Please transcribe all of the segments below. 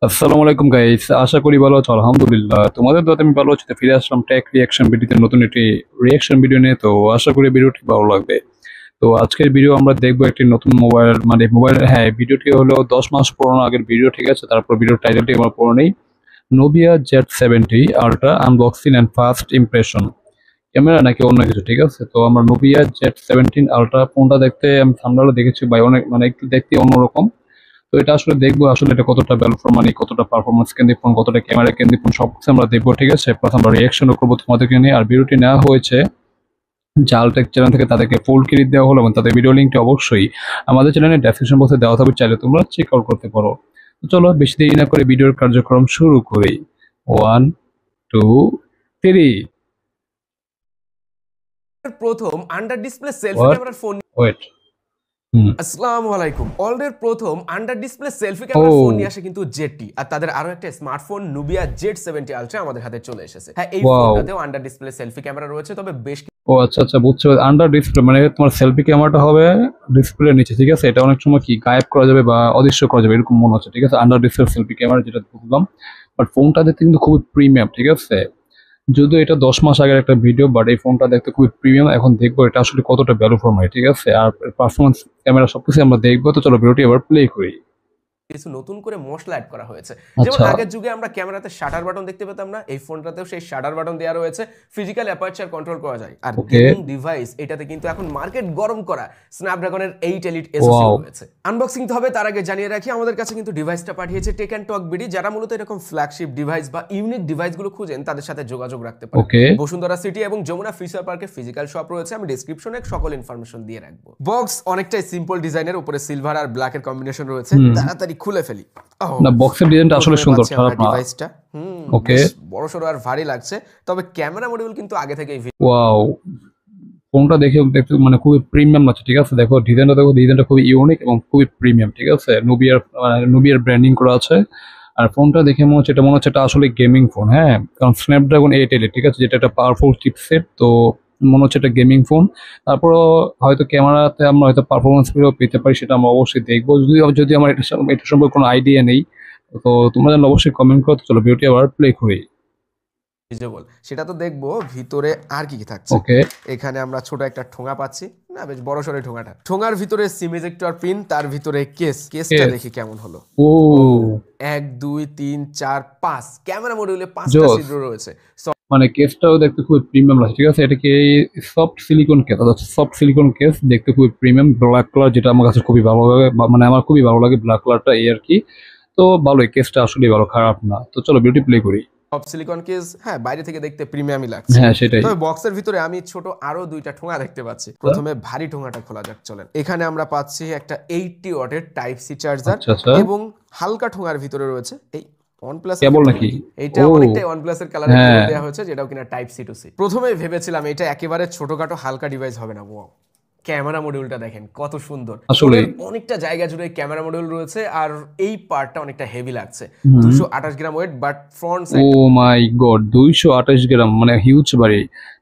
আসসালামু আলাইকুম গাইস, আশা করি ভালো আছো। আলহামদুলিল্লাহ, তোমাদের দোয়াতে আমি ভালো আছি। তো ফিরে আসলাম টেক রিয়াকশন ভিডিওতে, নতুন একটি রিয়াকশন ভিডিও নিয়ে। তো আশা করি ভিডিওটি ভালো লাগবে। তো আজকের ভিডিও আমরা দেখবো একটি নতুন মোবাইল, মানে মোবাইল, হ্যাঁ, ভিডিওটি হলো 10 মাস পুরনো আগের ভিডিও, ঠিক আছে। তারপর ভিডিওর টাইটেলটি আমরা পড়ে নেই। Nubia Z70 ultra unboxing and first impression. Camera নাকি অন্য কিছু, ঠিক আছে। তো আমরা নোবিয়া Z70 আলট্রা ফোনটা দেখতে, আমি সামনে দেখেছি ভাই, অনেক মানে একটু দেখতে অন্যরকম। তো এটা আসলে দেখবো আসলে এটা কতটা ভ্যালু ফর মানি, কতটা পারফরমেন্স কেন্দ্রিক ফোন, কতটা ক্যামেরা কেন্দ্রিক ফোন, সবকিছু আমরা দেখবো, ঠিক আছে। প্লাস আমরা রিয়াকশনও করবো তোমাদেরকে নিয়ে। আর ভিডিওটি নেওয়া হয়েছে জালটেক চ্যানেল থেকে, তাদেরকে ফুল ক্রেডিট দেওয়া হলো এবং তাদের ভিডিও লিঙ্কটি অবশ্যই আমাদের চ্যানেলের ডেসক্রিপশন বক্সে দেওয়া থাকবে, চাইলে তোমরা চেক আউট করতে পারো। তো চলো বেশি দেরি না করে ভিডিওর কার্যক্রম শুরু করি। 1, 2, 3। প্রথম আন্ডার ডিসপ্লে সেলফি হোয়াট? ক্যামেরার ফোন। ওয়েট। আসসালামু আলাইকুম। অলরেডি প্রথম আন্ডার ডিসপ্লে সেলফি ক্যামেরার ফোন নিয়ে আসে কিন্তু জেডটি, আর তাদের আরো একটা স্মার্টফোন নুবিয়া Z70 আলট্রা আমাদের হাতে চলে এসেছে। হ্যাঁ, এই ফোনটাতেও আন্ডার ডিসপ্লে সেলফি ক্যামেরা রয়েছে, তবে বেশ ও আচ্ছা আচ্ছা, বুঝছো। আন্ডার ডিসপ্লে মানে তোমার সেলফি ক্যামেরাটা হবে ডিসপ্লের নিচে, ঠিক আছে। এটা অনেক সময় কি গায়েব করা যাবে বা অদৃশ্য করা যাবে এরকম মনে হচ্ছে, ঠিক আছে। আন্ডার ডিসপ্লে সেলফি ক্যামেরা যেটা বুঝলাম, বাট ফোনটা দেখতে কিন্তু খুবই প্রিমিয়াম, ঠিক আছে। যদিও এটা 10 মাস আগের একটা ভিডিও, বাট এই ফোনটা দেখতে খুবই প্রিমিয়াম। এখন দেখবো এটা আসলে কতটা ভ্যালু ফর মানি, ঠিক আছে। আর পারফরমেন্স, ক্যামেরা সবকিছু আমরা দেখবো। তো চলো ভিডিওটি এবার প্লে করি। কিছু নতুন করে মশলা অ্যাড করা হয়েছে। যেমন আচ্ছা, আগের যুগে আমরা ক্যামেরাতে শাটার বাটন দেখতে পেতাম না, এই ফোনটাতেও সেই শাটার বাটন দেওয়া রয়েছে। ফিজিক্যাল অ্যাপারচার কন্ট্রোল করা যায়। আর ওকে, গেমিং ডিভাইস এটাতে কিন্তু এখন মার্কেট গরম করা স্ন্যাপড্রাগনের 8 এলিট SoC ওয়াও। রয়েছে। আনবক্সিং তো হবে, তার আগে জানিয়ে রাখি আমাদের কাছে কিন্তু ডিভাইসটা পাঠিয়েছে টেক অ্যান্ড টক বিডি। যারা মূলত এরকম ফ্ল্যাগশিপ ডিভাইস বা ইউনিক ডিভাইসগুলো খুঁজেন তাদের সাথে যোগাযোগ রাখতে পারেন। ওকে, বসুন্ধরা সিটি এবং যমুনা ফিচার পার্কে ফিজিক্যাল শপ রয়েছে, আমি ডেসক্রিপশনে সকল ইনফরমেশন দিয়ে রাখবো। বক্স অনেকটাই সিম্পল ডিজাইনের, উপরে সিলভার আর ব্ল্যাকের কম্বিনেশন রয়েছে। তাড়াতাড়ি খুলে ফেলি। না, বক্সের ডিজাইনটা আসলে সুন্দর, খারাপ না। ডিভাইসটা ওকে, বড় সড়ো আর ভারী লাগছে, তবে ক্যামেরা মডিউল কিন্তু আগে থেকেই ওয়াও। ফোনটা দেখে দেখতে মানে খুবই প্রিমিয়াম লাগছে, ঠিক আছে। দেখো ডিজাইনটা, দেখো ডিজাইনটা খুবই ইউনিক এবং খুবই প্রিমিয়াম, ঠিক আছে। নুবিয়ার ব্র্যান্ডিং করা আছে। আর ফোনটা দেখে মনে হচ্ছে, এটা মনে হচ্ছে এটা আসলে গেমিং ফোন, হ্যাঁ। কারণ স্ন্যাপড্রাগন 8 ঠিক আছে, যেটা একটা পাওয়ারফুল চিপসেট। তো মনে হচ্ছে এটা গেমিং ফোন। তারপরও হয়তো ক্যামেরাতে আমরা হয়তো পারফরমেন্স পেতে পারি, সেটা আমরা অবশ্যই দেখবো। যদি আমার এটা সম্পর্কে কোনো আইডিয়া নেই, তো তোমরা জানলে অবশ্যই কমেন্ট করো। তো চলো ভিডিওটি আবার প্লে করি। ভিজিবল, সেটা তো দেখবো ভিতরে আর কি কি থাকছে। ওকে, এখানে আমরা ছোট একটা ঠোঙা পাচ্ছি, না বেশ বড় সড়ো ঠোঙাটা। ঠোঙার ভিতরে সিম ইজেক্টর পিন, তার ভিতরে কেসটা দেখি কেমন হলো। ও 1 2 3 4 5 ক্যামেরা মডিউলে 5টা জোস। ছিদ্র রয়েছে। মানে কেসটাও দেখতে খুবই প্রিমিয়াম লাগছে, ঠিক আছে। এটা কি soft silicone case, soft silicone case, দেখতে খুবই প্রিমিয়াম। ব্ল্যাক কালার, যেটা আমার কাছে খুবই ভালো লাগে, মানে আমার খুবই ভালো লাগে ব্ল্যাক কালারটা, এই আর কি। তো ভালোই, কেসটা আসলে ভালো, খারাপ না। তো চলো বিউটি প্লে করি। সব সিলিকন কেস, হ্যাঁ বাইরে থেকে দেখতে প্রিমিয়ামই লাগছে। হ্যাঁ সেটাই। তবে বক্সের ভিতরে আমি ছোট আরো দুইটা ঠোঙা দেখতে পাচ্ছি। প্রথমে ভারী ঠোঙাটা খোলা যাক, চলেন। এখানে আমরা পাচ্ছি একটা 80 ওয়াটের টাইপ সি চার্জার, আচ্ছা আচ্ছা, এবং হালকা ঠোঙার ভিতরে রয়েছে এই OnePlus কেবল নাকি? এইটা ও অনেকটাই OnePlus এর কালারে হ্যাঁ, দেওয়া হয়েছে, যেটাও কিনা টাইপ সি টু সি। প্রথমে ভেবেছিলাম এটা একেবারে ছোটখাটো হালকা ডিভাইস হবে না। ওয়াও, ক্যামেরা মডিউলটা দেখেন কত সুন্দর। আসলে অনেকটা জায়গা জুড়ে ক্যামেরা মডিউল রয়েছে, আর এই পার্টটা অনেকটা হেভি লাগছে। 228 gram weight, but front oh my god, 228 gram, মানে হিউজ বাড়ি।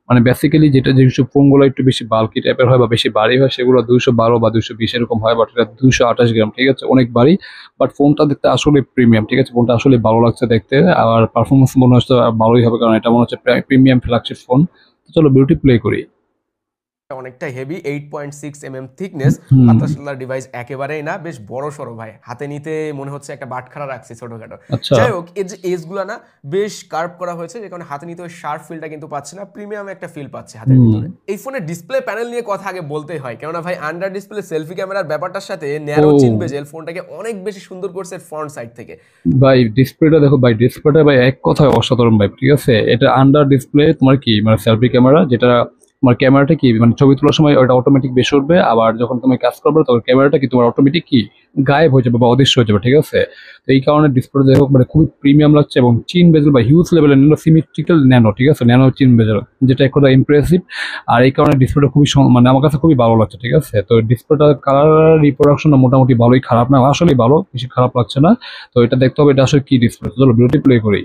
মানে বেসিক্যালি যেসব ফোনগুলো একটু বেশি বাল্কি টাইপের হয় বা বেশি ভারী হয়, সেগুলো 212 বা 220 এরকম হয়, বাট এটা 228 গ্রাম, ঠিক আছে, অনেক ভারী। বাট ফোনটা দেখতে আসলে প্রিমিয়াম, ঠিক আছে। ফোনটা আসলে ভালো লাগছে দেখতে, আর পারফরমেন্স মনে হচ্ছে ভালোই হবে, কারণ এটা মনে হচ্ছে প্রিমিয়াম ফ্ল্যাগশিপ ফোন। তো চলো বিউটি প্লে করি। অনেকটা হেভি, 8.6 mm থিকনেস, হুম, পাতলা ডিভাইস একেবারেই না, বেশ বড় সড়ো ভাই। হাতে নিতে মনে হচ্ছে একটা বাটখারা রাখছে ছোটখাটো। আচ্ছা, যাই হোক, এর যে এজগুলো না বেশ কার্ভ করা হয়েছে, যে কারণে হাতে নিতে ওই শার্প ফিলটা কিন্তু পাচ্ছে না, প্রিমিয়াম একটা ফিল পাচ্ছে হাতের ভিতরে। এই ফোনের ডিসপ্লে প্যানেল নিয়ে কথা আগে বলতেই হয়, কেননা ভাই আন্ডার ডিসপ্লে সেলফি ক্যামেরার ব্যাপারটার সাথে ন্যারো চিন বেজেল ফোনটাকে অনেক বেশি সুন্দর করছে ফ্রন্ট সাইড থেকে। ভাই ডিসপ্লেটা দেখো ভাই, ডিসপ্লেটা ভাই এক কথায় অসাধারণ ভাই, ঠিক আছে। এটা আন্ডার ডিসপ্লে তোমার কি মানে সেলফি ক্যামেরা, যেটা তোমার ক্যামেরাটা কি মানে ছবি তোলার সময় ওটা অটোমেটিক বেশি উঠবে, আবার যখন তুমি কাজ করবে তখন ক্যামেরাটা কি তোমার অটোমেটিক কি গায়েব হয়ে যাবে বা অদৃশ্য হয়ে যাবে, ঠিক আছে। তো এই কারণে ডিসপ্লেটা দেখো মানে খুবই প্রিমিয়াম লাগছে, এবং চিন বেজেল বা হিউজ লেভেলের ন্যানো, সিমেট্রিক্যাল ন্যানো, ঠিক আছে, ন্যানো চিন বেজেল, যেটা একটা ইমপ্রেসিভ। আর এই কারণে ডিসপ্লেটা খুবই মানে আমার কাছে খুবই ভালো লাগছে, ঠিক আছে। তো ডিসপ্লেটা কালার রিপ্রোডাকশনটা মোটামুটি ভালোই, খারাপ না, আসলেই ভালো, বেশি খারাপ লাগছে না। তো এটা দেখতে হবে এটা আসলে কি ডিসপ্লে। চলো বিউটি প্লে করি।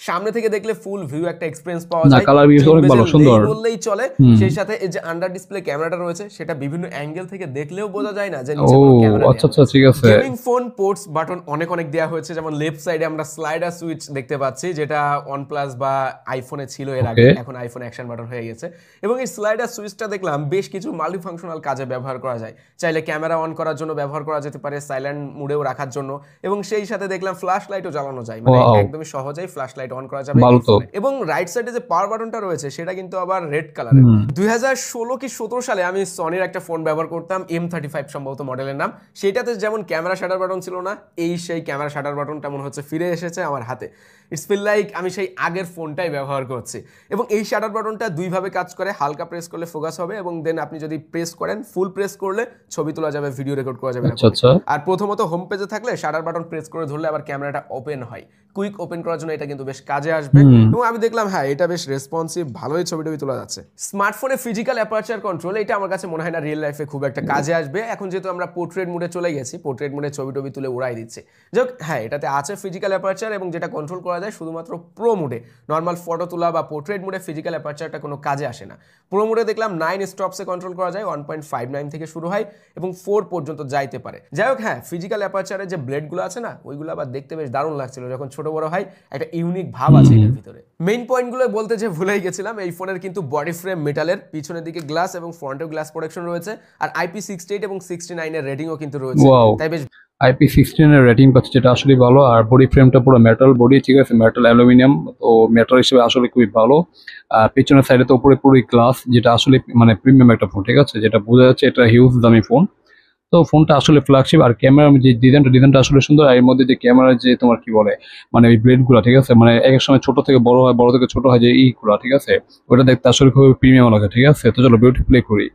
সামনে থেকে দেখলে ফুল ভিউ একটা এক্সপেরিয়েন্স পাওয়া না যায়, কালার ভিউ অনেক ভালো, সুন্দর বললেই চলে। সেই সাথে এই যে আন্ডার ডিসপ্লে ক্যামেরাটা রয়েছে সেটা বিভিন্ন অ্যাঙ্গেল থেকে দেখলেও বোঝা যায় না যে নিচে কোনো ক্যামেরা। আচ্ছা আচ্ছা ঠিক আছে। গেমিং ফোন পোর্টস বাটন অনেক অনেক দেওয়া হয়েছে, যেমন লেফট সাইডে আমরা স্লাইডার সুইচ দেখতে পাচ্ছি, যেটা OnePlus বা আইফোনে ছিল এর আগে, এখন আইফোন অ্যাকশন বাটন হয়ে গেছে। এবং এই স্লাইডার সুইচটা দেখলাম বেশ কিছু মাল্টিফাংশনাল কাজে ব্যবহার করা যায়। চাইলে ক্যামেরা অন করার জন্য ব্যবহার করা যেতে পারে, সাইলেন্ট মোডেও রাখার জন্য, এবং সেই সাথে দেখলাম ফ্ল্যাশ লাইটও জ্বালানো যায়, মানে একদমই সহজেই ফ্ল্যাশ লাইট অন করা যাবে। এবং রাইট সাইডে যে পাওয়ার বাটনটা রয়েছে সেটা কিন্তু আবার রেড কালারের। 2016 কি 17 সালে আমি সনির একটা ফোন ব্যবহার করতাম, M35 সম্ভবত মডেলের নাম। সেটাতে যেমন ক্যামেরা শাটার বাটন ছিল না, এই সেই ক্যামেরা শাটার বাটনটা মনে হচ্ছে ফিরে এসেছে আমার হাতে। ইটস ফিল লাইক আমি সেই আগের ফোনটাই ব্যবহার করছি। এবং এই শাটার বাটনটা দুইভাবে কাজ করে, হালকা প্রেস করলে ফোকাস হবে, এবং দেন আপনি যদি প্রেস করেন ফুল প্রেস করলে ছবি তোলা যাবে, ভিডিও রেকর্ড করা যাবে। আর প্রথমত হোম পেজে থাকলে শাটার বাটন প্রেস করে ধরলে আবার ক্যামেরাটা ওপেন হয়, কুইক ওপেন করার জন্য এটা কিন্তু বেশ কাজে আসবে। এবং আমি দেখলাম হ্যাঁ এটা বেশ রেসপন্সিভ, ভালোই ছবি টবি তোলা যাচ্ছে। স্মার্টফোনে ফিজিক্যাল অ্যাপারচার কন্ট্রোল, এটা আমার কাছে মনে হয় না রিয়েল লাইফে খুব একটা কাজে আসবে। এখন যেহেতু আমরা পোর্ট্রেট মোডে চলে গেছি, পোর্ট্রেট মোডে ছবি টবি তুলে উড়াই দিচ্ছে। যাক হ্যাঁ এটাতে আছে ফিজিক্যাল অ্যাপারচার, এবং যেটা কন্ট্রোল করা যায় শুধুমাত্র প্রো মোডে। নর্মাল ফটো তোলা বা পোর্ট্রেট মোডে ফিজিক্যাল অ্যাপারচারটা কোনো কাজে আসে না। প্রো মোডে দেখলাম 9 স্টপসে কন্ট্রোল করা যায়, 1.59 থেকে শুরু হয় এবং 4 পর্যন্ত যাইতে পারে। যাই হোক হ্যাঁ ফিজিক্যাল অ্যাপারচারের যে ব্লেডগুলো আছে না, ওইগুলো আবার দেখতে বেশ দারুণ লাগছিল, যখন ছোট বড় হয় একটা ইউনিক ভাব আছে এর ভিতরে। মেইন পয়েন্টগুলো বলতে যে ভুলেই গেছিলাম, এই ফোনের কিন্তু বডি ফ্রেম মেটালের, পিছনের দিকে গ্লাস এবং ফ্রন্টেও গ্লাস প্রোটেকশন রয়েছে, আর IP68 এবং 69 এর রেটিংও কিন্তু রয়েছে, তাই বেশ IP16 এর রেটিং পাচ্ছে, যেটা আসলে ভালো। আর বডি ফ্রেমটা পুরো মেটাল বডি, ঠিক আছে, মেটাল অ্যালুমিনিয়াম, তো মেটাল হিসেবে আসলে খুবই ভালো। আর পিছনের সাইডে তো পুরো গ্লাস, যেটা আসলে মানে প্রিমিয়াম একটা ফোন, ঠিক আছে, যেটা বোঝা যাচ্ছে এটা হিউজ দামি ফোন। তো ফোনটা আসলে ফ্ল্যাগশিপ। আর ক্যামেরা যে ডিজাইনটা আসলে সুন্দর। আর এর মধ্যে যে ক্যামেরা যে তোমার কি বলে মানে ওই ব্লেডগুলো, ঠিক আছে, মানে এক এক সময় ছোট থেকে বড় হয়, বড় থেকে ছোট হয় যে ইগুলো, ঠিক আছে, ওটা দেখতে আসলে খুবই প্রিমিয়াম লাগে, ঠিক আছে। তো চলো বিউটি প্লে করি।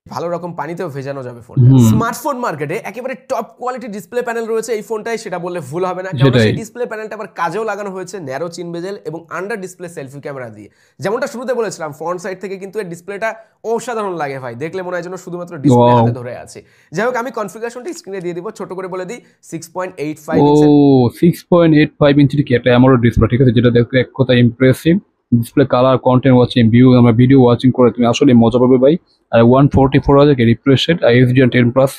ভালো রকম পানিতেও ভেজানো যাবে ফোনটা। স্মার্টফোন মার্কেটে একেবারে টপ কোয়ালিটি ডিসপ্লে প্যানেল রয়েছে এই ফোনটাই, সেটা বললে ভুল হবে না, কারণ সেই ডিসপ্লে প্যানেলটা আবার কাজেও লাগানো হয়েছে ন্যারো চিন বেজেল এবং আন্ডার ডিসপ্লে সেলফি ক্যামেরা দিয়ে। যেমনটা শুরুতে বলেছিলাম, ফ্রন্ট সাইড থেকে কিন্তু এর ডিসপ্লেটা অসাধারণ লাগে ভাই, দেখলে মনে হয় যেন শুধুমাত্র ডিসপ্লে হাতে ধরে আছে। যাই হোক আমি কনফিগারেশনটা স্ক্রিনে দিয়ে দিব, ছোট করে বলে দিই 6.85 ইঞ্চি। 6.85 ইঞ্চির কি একটা অ্যামোলেড ডিসপ্লে, ঠিক আছে, যেটা দেখতে এক কথা impressive. Display colour, content watching, আমরা ভিডিও ওয়াচিং করে তুমি আসলে মজা পাবে ভাই। আর 144 হাজার রিফ্রেশ রেট, আর HDR10+,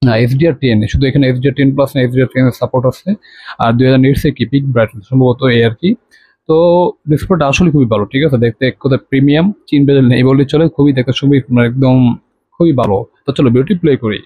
না HDR10, শুধু এখানে HDR10+, না HDR10 এর সাপোর্ট আছে। আর 2000 নিটস কি পিক ব্রাইটনেস সম্ভবত এই আর কি। তো ডিসপ্লেটা আসলে খুবই ভালো, ঠিক আছে, দেখতে এক কথা প্রিমিয়াম, চিন বেজেল নেই বললে চলে, খুবই দেখতে খুবই একদম খুবই ভালো। তো চলো বিউটি প্লে করি।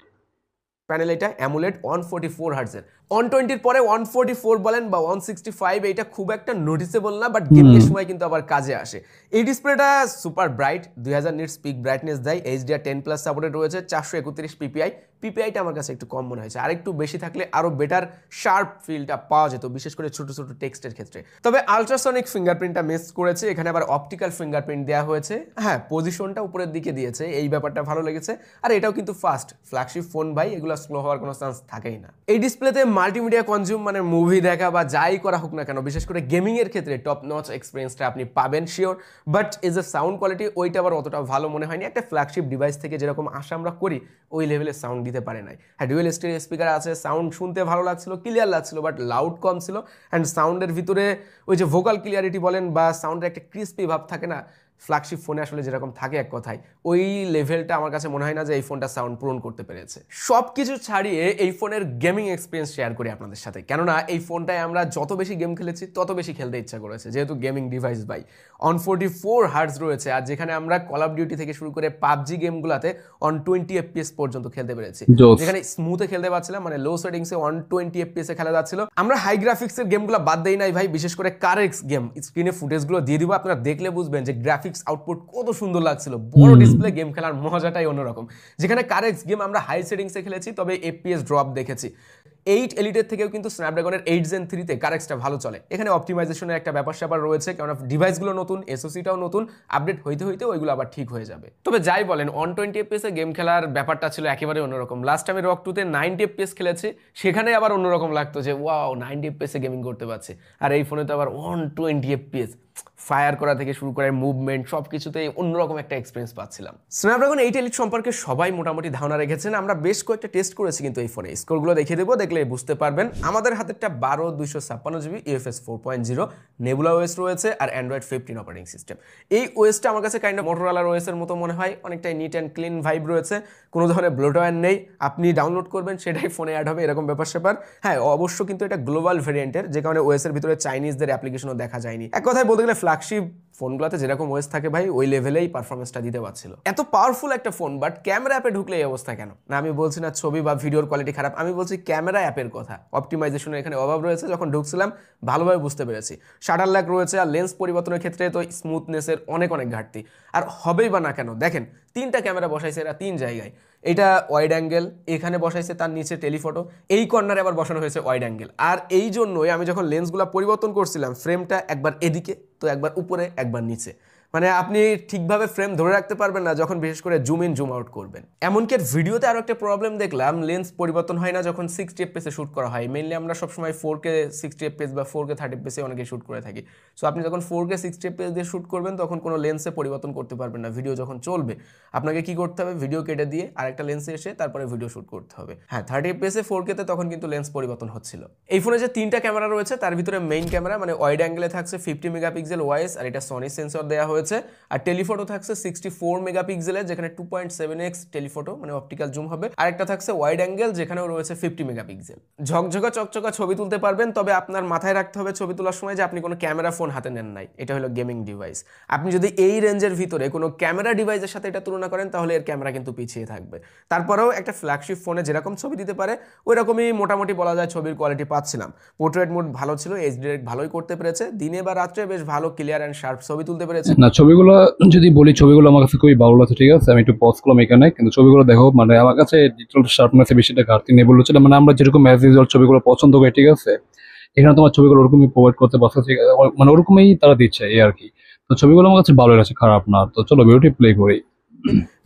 প্যানেল এটা অ্যামোলেড 144 হার্টজের, 120 পরে 144 বলেন বা 165, এটা খুব একটা নোটিসেবল না, বাট গেমিংয়ের সময় কিন্তু আবার কাজে আসে। এই ডিসপ্লেটা super bright, 2000 nits pick brightness দেয়, HDR10+ সাপোর্টেড রয়েছে, 431 PPI। পিপিআইটা আমার কাছে একটু কম মনে হয়েছে, আর একটু বেশি থাকলে আরো বেটার শার্প ফিলটা পাওয়া যেত, বিশেষ করে ছোট ছোট টেক্সটের ক্ষেত্রে। তবে আলট্রাসনিক ফিঙ্গারপ্রিন্টটা মিস করেছে, এখানে আবার অপটিক্যাল ফিঙ্গারপ্রিন্ট দেওয়া হয়েছে। হ্যাঁ পজিশনটা উপরের দিকে দিয়েছে, এই ব্যাপারটা ভালো লেগেছে। আর এটাও কিন্তু ফাস্ট, ফ্ল্যাগশিপ ফোন ভাই, এগুলো স্লো হওয়ার কোনো চান্স থাকেই না। এই ডিসপ্লেতে মাল্টিমিডিয়া কনজিউম মানে মুভি দেখা বা যাই করা হোক না কেন, বিশেষ করে গেমিং এর ক্ষেত্রে টপ নচ এক্সপিরিয়েন্সটা আপনি পাবেন sure. But as a sound quality ওইটা আবার অতটা ভালো মনে হয়নি। একটা ফ্ল্যাগশিপ ডিভাইস থেকে যেরকম আশা আমরা করি ওই লেভেলের সাউন্ড দিতে পারে নাই। হ্যাঁ ডুয়েল স্টেরিও স্পিকার আছে, সাউন্ড শুনতে ভালো লাগছিল, ক্লিয়ার লাগছিল, বাট লাউড কম ছিল। অ্যান্ড সাউন্ডের ভিতরে ওই যে ভোকাল ক্লিয়ারিটি বলেন বা সাউন্ডের একটা ক্রিস্পি ভাব থাকে না, ফ্ল্যাগশিপ ফোনে আসলে যেরকম থাকে এক কথায়, ওই লেভেলটা আমার কাছে মনে হয় না যে এই ফোনটা সাউন্ড পূরণ করতে পেরেছে। সব কিছু ছাড়িয়ে এই ফোনের গেমিং এক্সপিরিয়েন্স শেয়ার করি আপনাদের সাথে, কেননা এই ফোনটায় আমরা যত বেশি গেম খেলেছি তত বেশি খেলতে ইচ্ছা করেছে, যেহেতু গেমিং ডিভাইস ভাই। 144 হার্টজ রয়েছে, আর যেখানে আমরা কল অফ ডিউটি থেকে শুরু করে পাবজি গেমগুলোতে 120 FPS পর্যন্ত খেলতে পেরেছি, যেখানে স্মুথে খেলতে পারছিলাম, মানে লো সেটিংসে 120 FPS এ খেলা যাচ্ছিল। আমরা হাই গ্রাফিক্সের গেমগুলো বাদ দেই নাই ভাই, বিশেষ করে কারেক্স গেম, স্ক্রিনে ফুটেজগুলো দিয়ে দিব, আপনারা দেখলে বুঝবেন যে গ্রাফিক্স আউটপুট কত সুন্দর লাগছিল। বড় ডিসপ্লে গেম খেলার মজাটাই অন্যরকম। যেখানে কারেক্স গেম আমরা হাই সেটিংসে খেলেছি, তবে FPS ড্রপ দেখেছি। 8 এলিটের থেকেও কিন্তু স্ন্যাপড্রাগনের 8 Gen 3 তে কারেক্সটা ভালো চলে। এখানে অপটিমাইজেশনের একটা ব্যাপার স্যাপার রয়েছে, কারণ ডিভাইসগুলো নতুন, এসওসিটাও নতুন, আপডেট হইতে হইতে ওইগুলো আবার ঠিক হয়ে যাবে। তবে যাই বলেন 120 FPS এ গেম খেলার ব্যাপারটা ছিল একেবারে অন্যরকম। লাস্ট আমি রক 2 তে 90 FPS খেলেছি, সেখানে আবার অন্যরকম লাগতো যে ওয়াও 90 FPS এ গেমিং করতে পারছে। আর এই ফোনে তো আবার 120 FPS, ফায়ার করা থেকে শুরু করে মুভমেন্ট সব কিছুতে অন্যরকম একটা এক্সপিরিয়েন্স পাচ্ছিলাম। স্ন্যাপড্রাগন 8 এলিট সম্পর্কে সবাই মোটামুটি ধারণা রেখেছেন, আমরা বেশ কয়েকটা টেস্ট করেছি কিন্তু এই ফোনে, স্কোরগুলো দেখিয়ে দেবো, দেখলে দেখলে বুঝতে পারবেন। আমাদের হাতেরটা 12/256 GB UFS 4.0 নেবুলা ওএস রয়েছে আর অ্যান্ড্রয়েড 15 অপারেটিং সিস্টেম। এই ওএসটা আমার কাছে কাইন্ড অফ মোটরোলার ওএস এর মতো মনে হয়, অনেকটাই নিট অ্যান্ড ক্লিন ভাইব রয়েছে, কোনো ধরনের ব্লোটওয়্যার নেই, আপনি ডাউনলোড করবেন সেটাই ফোনে অ্যাড হবে এরকম ব্যাপার স্যাপার। হ্যাঁ অবশ্য কিন্তু এটা গ্লোবাল ভেরিয়েন্টের, যে কারণে ওএস এর ভিতরে চাইনিজদের অ্যাপ্লিকেশনও দেখা যায়নি। এক কথায় বলতে গেলে ফ্ল্যাগশিপ ফোনগুলোতে যেরকম ওএস থাকে ভাই ওই লেভেলেই পারফরমেন্সটা দিতে পারছিল। এত পাওয়ারফুল একটা ফোন বাট ক্যামেরা অ্যাপে ঢুকলে এই অবস্থা কেন? না আমি বলছি না ছবি বা ভিডিওর কোয়ালিটি খারাপ, আমি বলছি ক্যামেরা অ্যাপের কথা। অপটিমাইজেশনের এখানে অভাব রয়েছে, যখন ঢুকছিলাম ভালোভাবে বুঝতে পেরেছি। শাটার ল্যাগ রয়েছে আর লেন্স পরিবর্তনের ক্ষেত্রে তো স্মুথনেসের অনেক ঘাটতি। আর হবেই বা না কেন, দেখেন 3টা ক্যামেরা বসাইছে এরা 3 জায়গায়। এটা ওয়াইড অ্যাঙ্গেল, এখানে বসাইছে তার নিচে টেলিফটো, এই কর্নারে আবার বসানো হয়েছে ওয়াইড অ্যাঙ্গেল। আর এই জন্যই আমি যখন লেন্সগুলো পরিবর্তন করছিলাম ফ্রেমটা একবার এদিকে তো একবার উপরে একবার নিচে, মানে আপনি ঠিকভাবে ফ্রেম ধরে রাখতে পারবেন না যখন বিশেষ করে জুম ইন জুম আউট করবেন। এমনকি আর ভিডিওতে আরও একটা প্রবলেম দেখলাম, লেন্স পরিবর্তন হয় না যখন 60 fps শ্যুট করা হয়। মেইনলি আমরা সবসময় 4K 60 fps বা 4K 30 fps অনেকে শ্যুট করে থাকি। সো আপনি যখন 4K 60 fps দিয়ে শ্যুট করবেন তখন কোনো লেন্সে পরিবর্তন করতে পারবেন না। ভিডিও যখন চলবে আপনাকে কি করতে হবে, ভিডিও কেটে দিয়ে আরেকটা লেন্সে এসে তারপরে ভিডিও শ্যুট করতে হবে। হ্যাঁ 30 fps 4K তে তখন কিন্তু লেন্স পরিবর্তন হচ্ছিল। এই ফোনে যে 3টা ক্যামেরা রয়েছে তার ভিতরে মেইন ক্যামেরা মানে ওয়াইড অ্যাঙ্গেলে থাকছে 50 মেগাপিক্সেল ওয়াইস, আর এটা সনি সেন্সর দেওয়া হয়েছে। আর টেলিফটো থাকছে 64 মেগাপিক্সেলের, যেখানে 2.7x টেলিফটো মানে অপটিক্যাল জুম হবে। আর একটা থাকছে ওয়াইড অ্যাঙ্গেল যেখানেও রয়েছে 50 মেগাপিক্সেল। ঝকঝকা চকচকা ছবি তুলতে পারবেন, তবে আপনার মাথায় রাখতে হবে ছবি তোলার সময় যে আপনি কোনো ক্যামেরা ফোন হাতে নেন নাই, এটা হলো গেমিং ডিভাইস। আপনি যদি এই রেঞ্জের ভিতরে কোনো ক্যামেরা ডিভাইসের সাথে এটা তুলনা করেন তাহলে এর ক্যামেরা কিন্তু পিছিয়ে থাকবে। তারপরেও একটা ফ্ল্যাগশিপ ফোনে যেরকম ছবি দিতে পারে ওই রকমই মোটামুটি বলা যায় ছবির কোয়ালিটি পাচ্ছিলাম। পোর্ট্রেট মোড ভালো ছিল, এইচ ডিরেক্ট ভালোই করতে পেরেছে, দিনে বা রাত্রে বেশ ভালো ক্লিয়ার অ্যান্ড শার্প ছবি তুলতে পেরেছে। না ছবিগুলো যদি বলি, ছবিগুলো আমার কাছে খুবই ভালো লাগছে, ঠিক আছে আমি একটু পজ করলাম এখানে, কিন্তু ছবিগুলো দেখো মানে আমার কাছে ডিজিটাল শার্পনেসে বেশিটা ঘাটতি নেই বলছিল। মানে আমরা যেরকম অ্যাজ ইউজুয়াল ছবিগুলো পছন্দ করি, ঠিক আছে এখানে তোমার ছবিগুলো ওরকমই প্রোভাইড করতে পারছে, মানে ওরকমই তারা দিচ্ছে এই আর কি। তো ছবিগুলো আমার কাছে ভালো লাগছে, খারাপ না। তো চলো ভিডিওটি প্লে করি।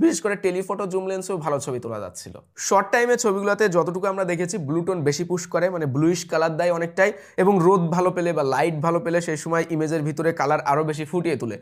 বিশেষ করে টেলিফটো জুম লেন্সেও ভালো ছবি তোলা যাচ্ছিল। শর্ট টাইমে ছবিগুলোতে যতটুকু আমরা দেখেছি ব্লুটোন বেশি পুশ করে, মানে ব্লুইশ কালার দেয় অনেকটাই, এবং রোদ ভালো পেলে বা লাইট ভালো পেলে সেই সময় ইমেজের ভিতরে কালার আরো বেশি ফুটিয়ে তুলে।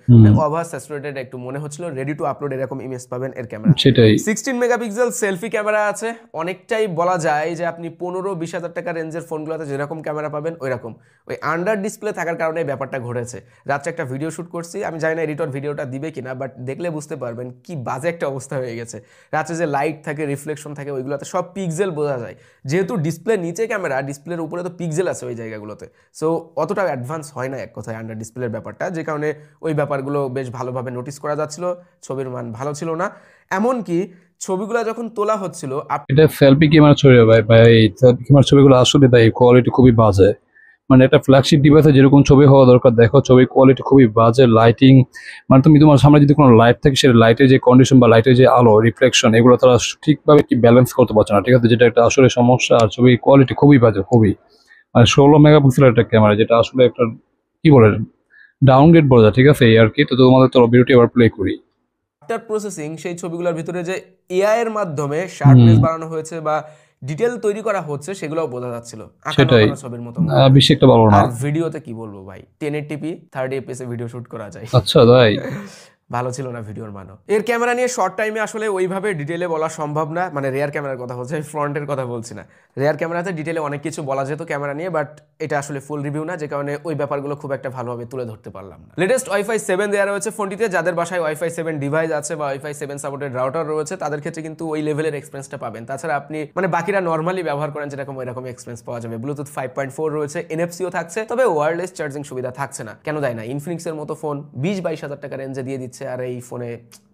ওভার স্যাচুরেটেড একটু মনে হচ্ছিল, রেডি টু আপলোড এরকম ইমেজ পাবেন এর ক্যামেরা। সেটাই 16 মেগাপিক্সেল সেলফি ক্যামেরা আছে, অনেকটাই বলা যায় যে আপনি 15-20 হাজার টাকা রেঞ্জের ফোনগুলোতে যেরকম ক্যামেরা পাবেন ওই রকম। ওই আন্ডার ডিসপ্লে থাকার কারণে ব্যাপারটা ঘটেছে। রাত্রে একটা ভিডিও শুট করছি, আমি জানি না এডিটর ভিডিওটা দিবে কিনা, বাট দেখলে বুঝতে পারবেন কি বাজে একটা অবস্থা হয়ে গেছে। রাত্রে যে লাইট থাকে রিফ্লেকশন থাকে ওইগুলোতে সব পিক্সেল বোঝা যায়, যেহেতু ডিসপ্লে নিচে ক্যামেরা, ডিসপ্লের উপরে তো পিক্সেল আছে ওই জায়গাগুলোতে। সো অতটা অ্যাডভান্স হয় না এক কথায় আন্ডার ডিসপ্লের ব্যাপারটা, যে কারণে ওই ব্যাপারগুলো বেশ ভালোভাবে নোটিস করা যাচ্ছিল। ছবির মান ভালো ছিল না, এমনকি ছবিগুলো যখন তোলা হচ্ছিল এটা সেলফি ক্যামেরা ছবি ভাই, সেলফি ক্যামেরার ছবিগুলো আসলে ভাই কোয়ালিটি খুবই বাজে। মানে একটা ফ্ল্যাগশিপ ডিভাইসে যেরকম ছবি হওয়া দরকার, দেখো ছবির কোয়ালিটি খুবই বাজে। লাইটিং মানে তুমি তোমার সামনে যদি কোনো লাইট থাকে সেটা লাইটের যে কন্ডিশন বা লাইটের যে আলো রিফ্লেকশন এগুলো তারা ঠিকভাবে কি ব্যালেন্স করতে পারছে না, ঠিক আছে, যেটা একটা আসলে সমস্যা। আর ছবির কোয়ালিটি খুবই বাজে, খুবই মানে 16 মেগাপিক্সেলের একটা ক্যামেরা, যেটা আসলে একটা কি বলে ডাউনগ্রেড বলা যায়, ঠিক আছে এই আর কি। তো তোমাদের তো ভিডিওটি আবার প্লে করি। আফটার প্রসেসিং সেই ছবিগুলোর ভিতরে যে এআই এর মাধ্যমে শার্পনেস বাড়ানো হয়েছে বা ডিটেল তৈরি করা হচ্ছে সেগুলোও বোঝা যাচ্ছিল। সেটাই ছবির মতো বেশি একটা ভালো না। আর ভিডিওতে কি বলবো ভাই, 1080p 30 fps এ ভিডিও শুট করা যায়। আচ্ছা তাই ভালো ছিল না ভিডিওর মানও। এর ক্যামেরা নিয়ে শর্ট টাইমে আসলে ওইভাবে ডিটেলে বলা সম্ভব না, মানে রেয়ার ক্যামেরার কথা বলছি, আমি ফ্রন্টের কথা বলছি না। রেয়ার ক্যামেরাতে ডিটেলে অনেক কিছু বলা যেত ক্যামেরা নিয়ে, বাট এটা আসলে ফুল রিভিউ না, যে কারণে ওই ব্যাপারগুলো খুব একটা ভালোভাবে তুলে ধরতে পারলাম না। লেটেস্ট ওয়াইফাই 7 দেওয়া রয়েছে ফোনটিতে, যাদের বাসায় ওয়াইফাই 7 ডিভাইস আছে বা ওয়াইফাই 7 সাপোর্টেড রাউটার রয়েছে তাদের ক্ষেত্রে কিন্তু ওই লেভেলের এক্সপেরিয়েন্সটা পাবেন। তাছাড়া আপনি মানে বাকিরা নর্মালি ব্যবহার করেন যেরকম ওইরকম এক্সপেরিয়েন্স পাওয়া যাবে। ব্লুটুথ 5.4 রয়েছে, এনএফসিও থাকছে, তবে ওয়্যারলেস চার্জিং সুবিধা থাকছে না। কেন দেয় না? ইনফিনিক্সের মতো ফোন 20-22 হাজার টাকা রেঞ্জে দিয়ে দিচ্ছে, আর এই ফোনে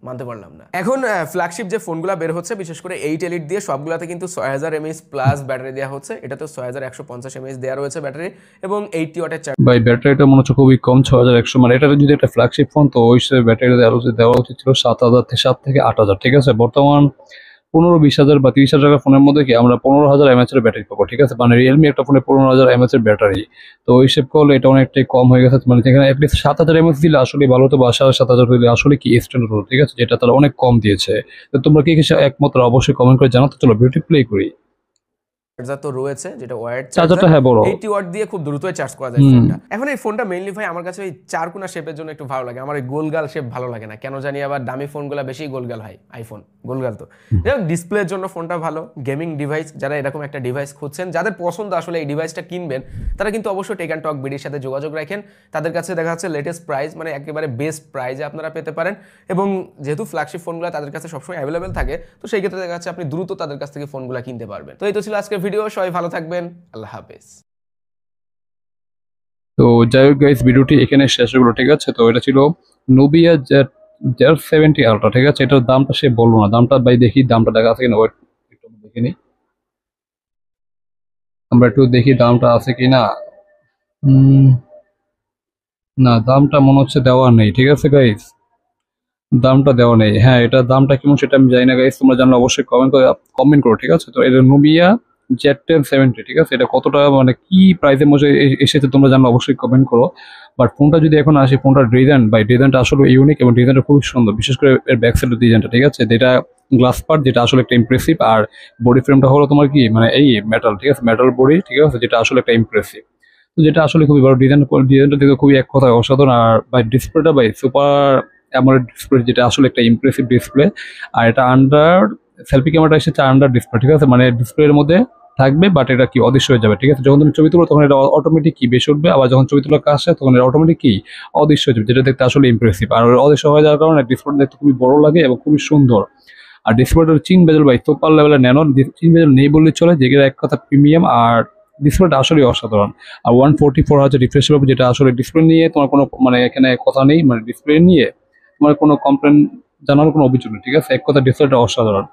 মানতে পারলাম না। এখন ফ্ল্যাগশিপ যে ফোনগুলো বের হচ্ছে বিশেষ করে 8 এলিট দিয়ে সবগুলাতে কিন্তু 6000 mAh প্লাস ব্যাটারি দেওয়া হচ্ছে। এটা তো 6150 mAh দেওয়া রয়েছে ব্যাটারি এবং 80 ওয়াটের চার্জ। ভাই ব্যাটারিটা মনে হচ্ছে খুবই কম, 6100। মানে এটা যদি একটা ফ্ল্যাগশিপ ফোন তো ওই হিসেবে ব্যাটারি দেওয়া উচিত ছিল 7 থেকে 8000, ঠিক আছে। বর্তমান 15-20 হাজার বা 30 হাজার টাকার ফোনের মধ্যে কি আমরা 15,000 mAh এর ব্যাটারি পাবো, ঠিক আছে। মানে রিয়েলমি একটা ফোনে 15,000 mAh এর ব্যাটারি, তো ওই হিসেব করলে এটা অনেকটাই কম হয়ে গেছে। মানে যেখানে অ্যাটলিস্ট 7000 mAh দিলে আসলে ভালো হতো, বা 7,500 দিলে আসলে কি স্ট্যান্ডার্ড হতো, ঠিক আছে, যেটা তারা অনেক কম দিয়েছে। তো তোমরা কি একমত অবশ্যই কমেন্ট করে জানাতে। চলো ভিডিওটি প্লে করি। চার্জার তো রয়েছে, যেটা ওয়্যার্ড চার্জারটা চার্জার, হ্যাঁ বড়। 80 ওয়াট দিয়ে খুব দ্রুতই চার্জ করা যায় ফোনটা। এখন এই ফোনটা মেইনলি ভাই আমার কাছে ওই চারকোনা শেপের জন্য একটু ভালো লাগে, আমার ওই গোলগাল শেপ ভালো লাগে না কেন জানি, আবার দামি ফোনগুলো বেশি গোলগাল হয়, আইফোন গোলগাল তো। যাই হোক, ডিসপ্লের জন্য ফোনটা ভালো, গেমিং ডিভাইস যারা এরকম একটা ডিভাইস খুঁজছেন, যাদের পছন্দ আসলে এই ডিভাইসটা কিনবেন, তারা কিন্তু অবশ্যই টেক অ্যান্ড টক বিডির সাথে যোগাযোগ রাখেন। তাদের কাছে দেখা যাচ্ছে লেটেস্ট প্রাইস, মানে একেবারে বেস্ট প্রাইসে আপনারা পেতে পারেন, এবং যেহেতু ফ্ল্যাগশিপ ফোনগুলো তাদের কাছে সবসময় অ্যাভেলেবেল থাকে, তো সেই ক্ষেত্রে দেখা যাচ্ছে আপনি দ্রুত তাদের কাছ থেকে ফোনগুলো কিনতে পারবেন। তো এই তো ছিল আজকের ভিডিও, সবাই ভালো থাকবেন, আল্লাহ হাফেজ। তো যাই হোক গাইস, ভিডিওটি এখানে শেষ হলো, ঠিক আছে। তো এটা ছিল নোবিয়া Z70 আলট্রা, ঠিক আছে। এটার দামটা সে বললো না, দামটা ভাই দেখি, দামটা দেখা আছে কিনা, ওয়েট একটু দেখে নিই, আমরা একটু দেখি দামটা আছে কিনা। না, দামটা মনে হচ্ছে দেওয়া নেই, ঠিক আছে গাইস, দামটা দেওয়া নেই। হ্যাঁ, এটা দামটা কেমন সেটা আমি জানি না গাইস, তোমরা জানলে অবশ্যই কমেন্ট করো, ঠিক আছে। তো এটা নোবিয়া Z1070, ঠিক আছে। এটা কত টাকা, মানে কি প্রাইসের মধ্যে এসেছে তোমরা জানলে অবশ্যই কমেন্ট করো। বাট ফোনটা যদি এখন আসে, ফোনটার ডিজাইনটা আসলে ইউনিক এবং ডিজাইনটা খুবই সুন্দর, বিশেষ করে এর ব্যাক সাইডের ডিজাইনটা, ঠিক আছে। যেটা গ্লাস পার্ট, যেটা আসলে একটা ইমপ্রেসিভ, আর বডি ফ্রেমটা হলো তোমার কি মানে এই মেটাল, ঠিক আছে, মেটাল বডি, ঠিক আছে, যেটা আসলে একটা ইমপ্রেসিভ। তো যেটা আসলে খুবই ভালো, ডিজাইনটা দেখে খুবই এক কথায় অসাধারণ। আর বাই ডিসপ্লেটা বাই সুপার অ্যামোলেড ডিসপ্লে, যেটা আসলে একটা ইমপ্রেসিভ ডিসপ্লে। আর এটা আন্ডার সেলফি ক্যামেরাটা এসেছে আন্ডার ডিসপ্লে, ঠিক আছে, মানে ডিসপ্লের মধ্যে থাকবে, বাট এটা কি অদৃশ্য হয়ে যাবে, ঠিক আছে। যখন তুমি ছবি তুলো তখন এটা অটোমেটিক কি বেশি উঠবে, আবার যখন ছবি তোলার কাজ আসে তখন এটা অটোমেটিক কি অদৃশ্য হয়ে যাবে, যেটা দেখতে আসলে ইমপ্রেসিভ। আর অদৃশ্য হয়ে যাওয়ার কারণে ডিসপ্লেটা দেখতে খুবই বড় লাগে এবং খুবই সুন্দর। আর ডিসপ্লেটার চিন বেজেল বাই সুপার লেভেলের ন্যানো, চিন বেজেল নেই বললে চলে, যেগুলো এক কথা প্রিমিয়াম। আর ডিসপ্লেটা আসলে অসাধারণ। আর 144 হাজার রিফ্রেশ পাবে, যেটা আসলে ডিসপ্লে নিয়ে তোমার কোনো মানে এখানে কথা নেই, মানে ডিসপ্লে নিয়ে তোমার কোনো কমপ্লেন জানার কোনো অভিযোগ নেই, ঠিক আছে। এক কথা ডিসপ্লেটা অসাধারণ।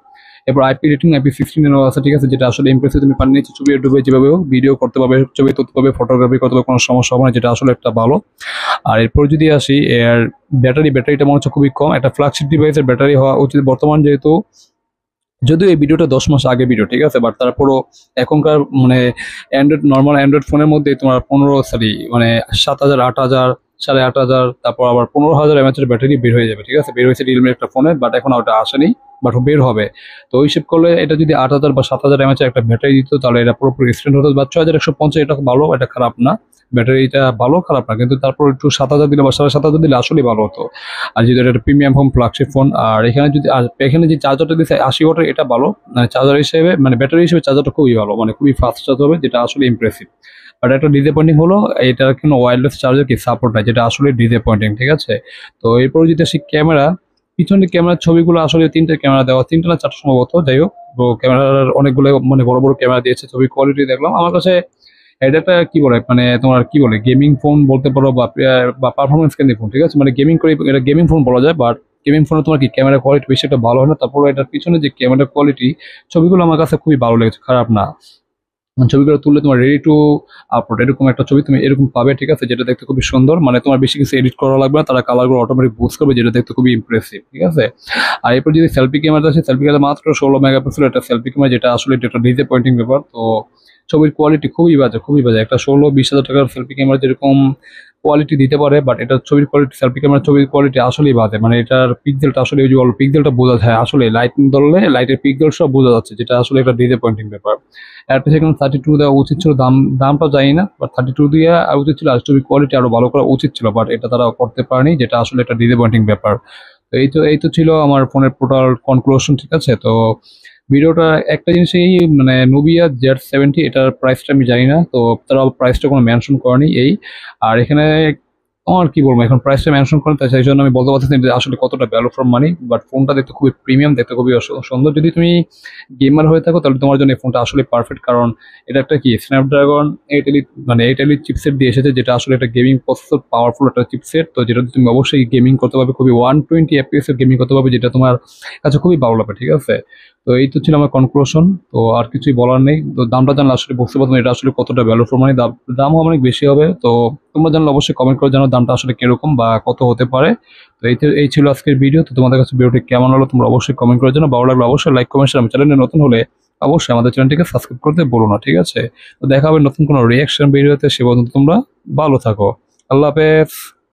এরপর IP16 আছে, ঠিক আছে, যেটা আসলে ইমপ্রেসিভ। তুমি পানি নিচে ছবি ডুবে যেভাবে হোক ভিডিও করতে পারবে, ছবি তুলতে পারবে, ফটোগ্রাফি করতে পারবে, কোনো সমস্যা হবে না, যেটা আসলে একটা ভালো। আর এরপর যদি আসি এর ব্যাটারিটা মনে হচ্ছে খুবই কম, একটা ফ্ল্যাগশিপ ডিভাইসের ব্যাটারি হওয়া উচিত বর্তমান, যেহেতু যদিও এই ভিডিওটা 10 মাস আগে ভিডিও, ঠিক আছে, বাট তারপরও এখনকার মানে নর্মাল অ্যান্ড্রয়েড ফোনের মধ্যে তোমার 7,000 8,000 8,500, তারপর আবার 15,000 mAh এর ব্যাটারি বের হয়ে যাবে, ঠিক আছে। বের হয়েছে রিয়েলমির একটা ফোনে, বাট এখন ওটা আসেনি, বাট বের হবে। তো ওই হিসেব করলে এটা যদি 8,000 বা 7,000 mAh একটা ব্যাটারি দিত, তাহলে এটা পুরোপুরি এক্সটেন্ড হতো। বা 6,150, এটা ভালো, এটা খারাপ না, ব্যাটারিটা ভালো খারাপ না, কিন্তু তারপর একটু 7,000 দিলে বা 7,500 দিলে আসলেই ভালো হতো। আর যেহেতু এটা প্রিমিয়াম ফোন, ফ্ল্যাগশিপ ফোন, আর এখানে যে চার্জারটা দিচ্ছে 80 ওয়াটের, এটা ভালো, মানে চার্জার হিসেবে, মানে ব্যাটারি হিসেবে চার্জারটা খুবই ভালো, মানে খুবই ফাস্ট চার্জ হবে, যেটা আসলে ইমপ্রেসিভ। বাট একটা ডিসঅ্যাপয়েন্টিং হলো এটার কোনো ওয়্যারলেস চার্জার কি সাপোর্ট নাই, যেটা আসলে ডিসঅ্যাপয়েন্টিং, ঠিক আছে। তো এরপর যদি আসি ক্যামেরা, পিছনের ক্যামেরার ছবিগুলো আসলে 3টে ক্যামেরা দেওয়া, 3টে না 4টে সম্ভবত, যাই হোক। তো ক্যামেরার অনেকগুলো মানে বড় বড় ক্যামেরা দিয়েছে, ছবি কোয়ালিটি দেখলাম, আমার কাছে এটা একটা কি বলে, মানে তোমার কি বলে, গেমিং ফোন বলতে পারো, বা পারফরমেন্স কেন্দ্রিক ফোন, ঠিক আছে, মানে গেমিং করে এটা গেমিং ফোন বলা যায়। বাট গেমিং ফোনে তোমার কি ক্যামেরা কোয়ালিটি বেশি একটা ভালো হয় না, তারপরে এটার পিছনে যে ক্যামেরা কোয়ালিটি, ছবিগুলো আমার কাছে খুবই ভালো লেগেছে, খারাপ না। ছবিগুলো তুললে তোমার রেডি টু আপলোড এরকম একটা ছবি তুমি এরকম পাবে, ঠিক আছে, যেটা দেখতে খুবই সুন্দর, মানে তোমার বেশি কিছু এডিট করা লাগবে না, তারা কালারগুলো অটোমেটিক বুস্ট করবে, যেটা দেখতে খুবই ইমপ্রেসিভ, ঠিক আছে। আর এরপর যদি সেলফি ক্যামেরা আছে, সেলফি ক্যামেরা মাত্র 16 মেগাপিক্সেল একটা সেলফি ক্যামেরা, যেটা আসলে একটা ডিসঅ্যাপয়েন্টিং ব্যাপার। তো ছবির কোয়ালিটি খুবই বাজে, খুবই বাজে। একটা 16-20 হাজার টাকার সেলফি ক্যামেরা যেরকম কোয়ালিটি দিতে পারে, বাট এটা ছবির কোয়ালিটি, সেলফি ক্যামেরার ছবির কোয়ালিটি আসলেই বাজে, মানে এটার পিক্সেলটা আসলে ওই যে পিক্সেলটা বোঝা যায়, আসলে লাইট ধরলে লাইটের পিক্সেল সব বোঝা যাচ্ছে, যেটা আসলে একটা ডিসঅ্যাপয়েন্টিং ব্যাপার। এর পিছনে কিন্তু 32 দেওয়া উচিত ছিল, দামটা জানি না, বাট 32 দিয়ে উচিত ছিল, আর ছবির কোয়ালিটি আরো ভালো করা উচিত ছিল, বাট এটা তারা করতে পারেনি, যেটা আসলে একটা ডিসঅ্যাপয়েন্টিং ব্যাপার। তো এই তো ছিল আমার ফোনের টোটাল কনক্লুশন, ঠিক আছে। তো ভিডিওটা একটা জিনিসই, মানে নোবিয়া Z70, এটার প্রাইসটা আমি জানি না, তো তারা প্রাইসটা কোনো মেনশন করেনি এই। আর এখানে আর কি বলবো, এখন প্রাইসটা মেনশন করেন, তাই সেই জন্য আমি বলতে পারতেছি না যে আসলে কতটা ভ্যালু ফর মানি। বাট ফোনটা দেখতে খুবই প্রিমিয়াম, দেখতে খুবই সুন্দর। যদি তুমি গেমার হয়ে থাকো তাহলে তোমার জন্য এই ফোনটা আসলে পারফেক্ট, কারণ এটা একটা কি স্ন্যাপড্রাগন 8 চিপসেট দিয়ে এসেছে, যেটা আসলে একটা গেমিং প্রসেসর, পাওয়ারফুল একটা চিপসেট। তো যেটা তুমি অবশ্যই গেমিং করতে পারবে, খুবই 120 FPS এর গেমিং করতে পারবে, যেটা তোমার কাছে খুবই ভালো লাগবে, ঠিক আছে। তো এই তো ছিল আমার কনক্লুশন, তো আর কিছুই বলার নেই। তো দামটা জানলে আসলে বুঝতে পারতাম এটা আসলে কতটা ভ্যালু ফর মানি, দামও অনেক বেশি হবে। তো তোমরা জানলে অবশ্যই কমেন্ট করে জানো দামটা আসলে কিরকম বা কত হতে পারে। তো এই ছিল আজকের ভিডিও। তো তোমাদের কাছে ভিডিওটি কেমন হলো তোমরা অবশ্যই কমেন্ট করে জানো, ভালো লাগলে অবশ্যই লাইক কমেন্ট শেয়ার, চ্যানেলে নতুন হলে অবশ্যই আমাদের চ্যানেলটিকে সাবস্ক্রাইব করতে বলো না, ঠিক আছে। তো দেখা হবে নতুন কোনো রিয়াকশন ভিডিওতে, সে পর্যন্ত তোমরা ভালো থাকো, আল্লাহ হাফেজ।